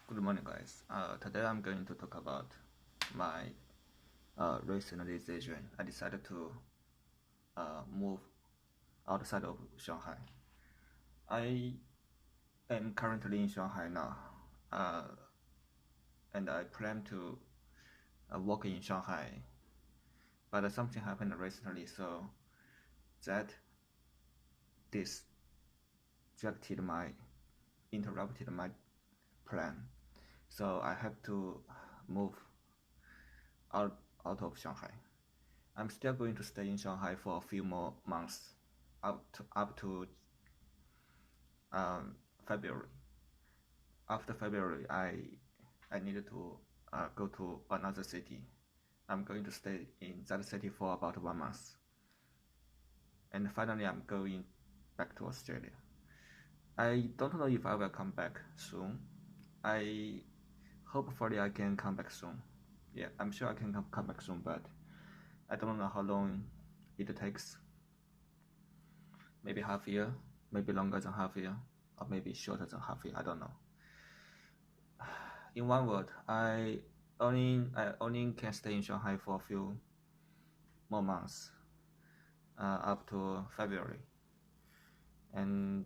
Good morning, guys. Today I'm going to talk about my recent decision. I decided to move outside of Shanghai. I am currently in Shanghai now, uh, and I plan to work in Shanghai. But something happened recently, so that interrupted my plan. So I have to move out of Shanghai. I'm still going to stay in Shanghai for a few more months, up to February. After February, I needed to go to another city. I'm going to stay in that city for about 1 month, and finally I'm going back to Australia. I don't know if I will come back soon. I hopefully I can come back soon. Yeah, I'm sure I can come back soon, but I don't know how long it takes. Maybe half a year, maybe longer than half a year, or maybe shorter than half a year. I don't know. In one word, I only can stay in Shanghai for a few more months, up to February, and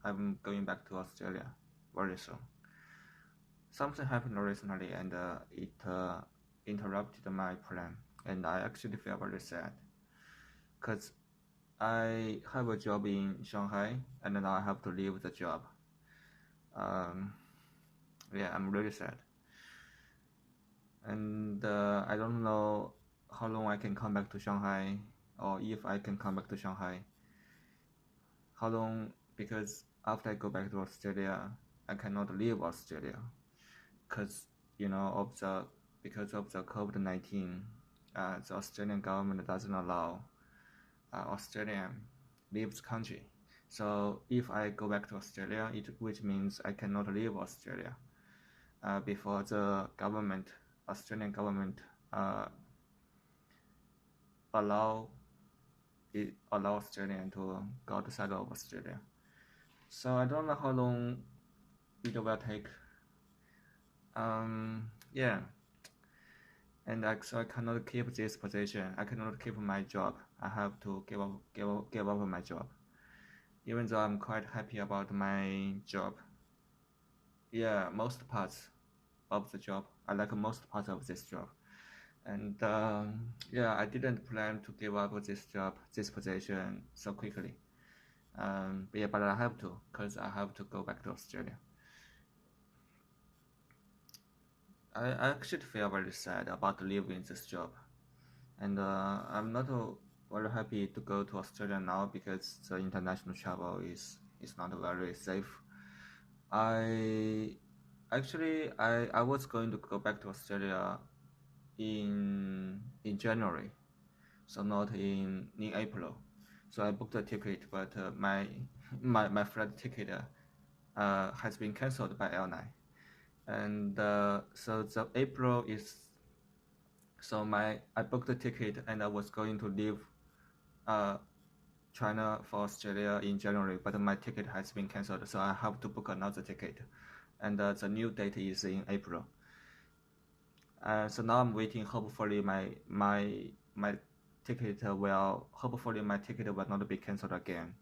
I'm going back to Australia very soon. Something happened recently, and it interrupted my plan, and I actually feel very sad, because I have a job in Shanghai, and now I have to leave the job. Yeah, I'm really sad, and I don't know how long I can come back to Shanghai, or if I can come back to Shanghai. How long? Because after I go back to Australia, I cannot leave Australia, because because of the COVID-19, the Australian government doesn't allow Australian leave the country. So if I go back to Australia, which means I cannot leave Australia before the Australian government allow Australian to go outside of Australia. So I don't know how long it will take. Yeah, and so I cannot keep this position. I cannot keep my job. I have to give up my job, even though I'm quite happy about my job. Yeah, most parts of the job. I like most parts of this job. And yeah, I didn't plan to give up this position so quickly. But I have to, because I have to go back to Australia. I actually feel very sad about leaving this job, and I'm not very happy to go to Australia now, because the international travel is not very safe. I was going to go back to Australia in January, so not in April. So I booked a ticket, but my flight ticket has been cancelled by airline, and so the April is. So I booked the ticket, and I was going to leave China for Australia in January, but my ticket has been cancelled, so I have to book another ticket, and the new date is in April. So now I'm waiting. Hopefully my ticket will not be cancelled again,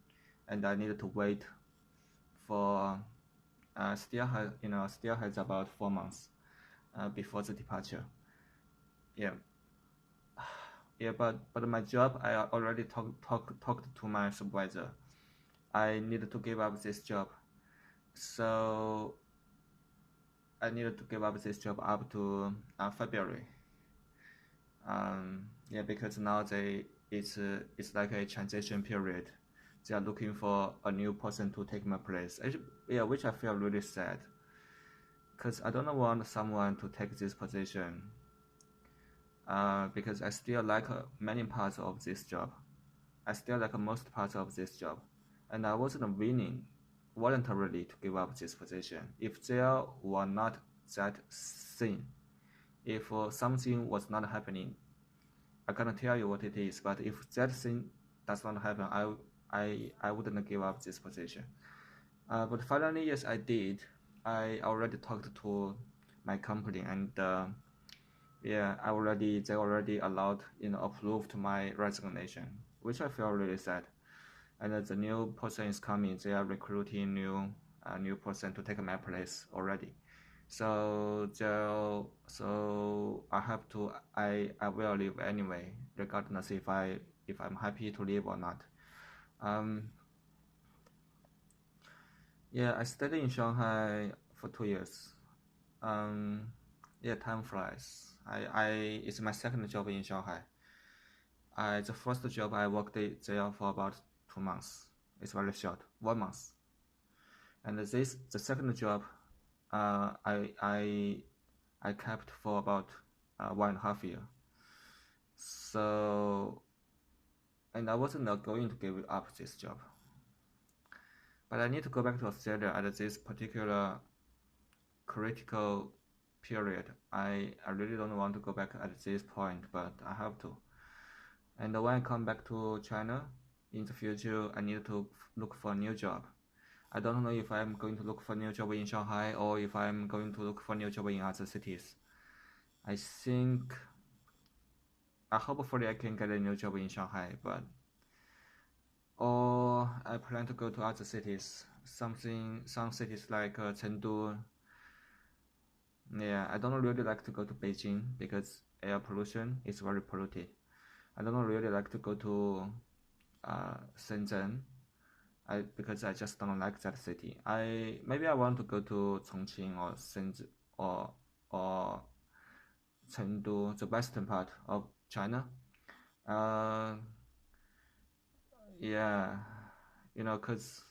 and I need to wait for still has about 4 months before the departure. Yeah. Yeah, but my job, I already talked to my supervisor. I needed to give up this job, so I needed to give up this job up to February. Yeah, because now it's like a transition period. They are looking for a new person to take my place. Yeah, which I feel really sad, because I don't want someone to take this position. Because I still like many parts of this job. I still like most parts of this job, and I wasn't willing voluntarily to give up this position. If there were not that thing, if something was not happening, I cannot tell you what it is, but if that thing does not happen, I wouldn't give up this position. But finally, yes, I did. I already talked to my company, and yeah, they already allowed, approved my resignation, which I feel really sad. And the new person is coming. They are recruiting new person to take my place already. So I will leave anyway, regardless if I'm happy to leave or not. Um, yeah, I stayed in Shanghai for 2 years. Yeah, time flies. It's my second job in Shanghai. The first job I worked there for about 2 months. It's very short, 1 month. And the second job, uh, I I I kept for about 1.5 years. So, and I wasn't going to give up this job, but I need to go back to Australia at this particular critical period. I really don't want to go back at this point, but I have to. And when I come back to China in the future, I need to look for a new job. I don't know if I'm going to look for a new job in Shanghai or if I'm going to look for a new job in other cities. I think, hopefully I can get a new job in Shanghai, or I plan to go to other cities. Some cities like Chengdu. Yeah, I don't really like to go to Beijing because air pollution is very polluted. I don't really like to go to Shenzhen. Because I just don't like that city. Maybe I want to go to Chongqing or Shenzhen or Chengdu, the western part of China. Uh, yeah, cause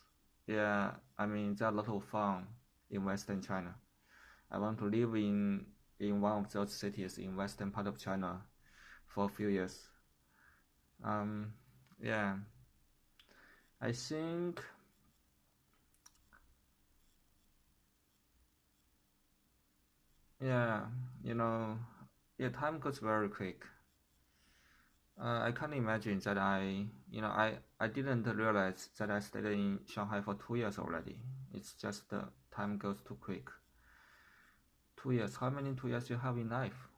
yeah, I mean there are a lot of fun in Western China. I want to live in one of those cities in western part of China for a few years. Um, yeah, I think yeah, you know, yeah, time goes very quick. I can't imagine that I didn't realize that I stayed in Shanghai for 2 years already. It's just time goes too quick. 2 years. How many 2 years you have in life?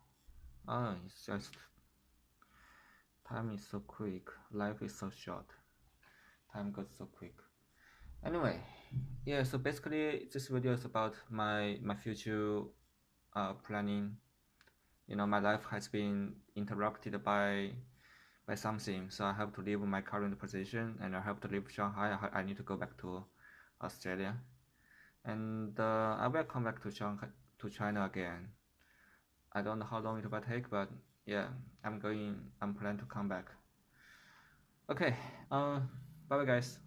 It's just time is so quick. Life is so short. Time goes so quick. Anyway, yeah. So basically, this video is about my future planning. My life has been interrupted by something, so I have to leave my current position and I have to leave Shanghai. I need to go back to Australia, and I will come back to Shanghai to China again. I don't know how long it will take, but yeah, I'm planning to come back. Okay, bye bye guys.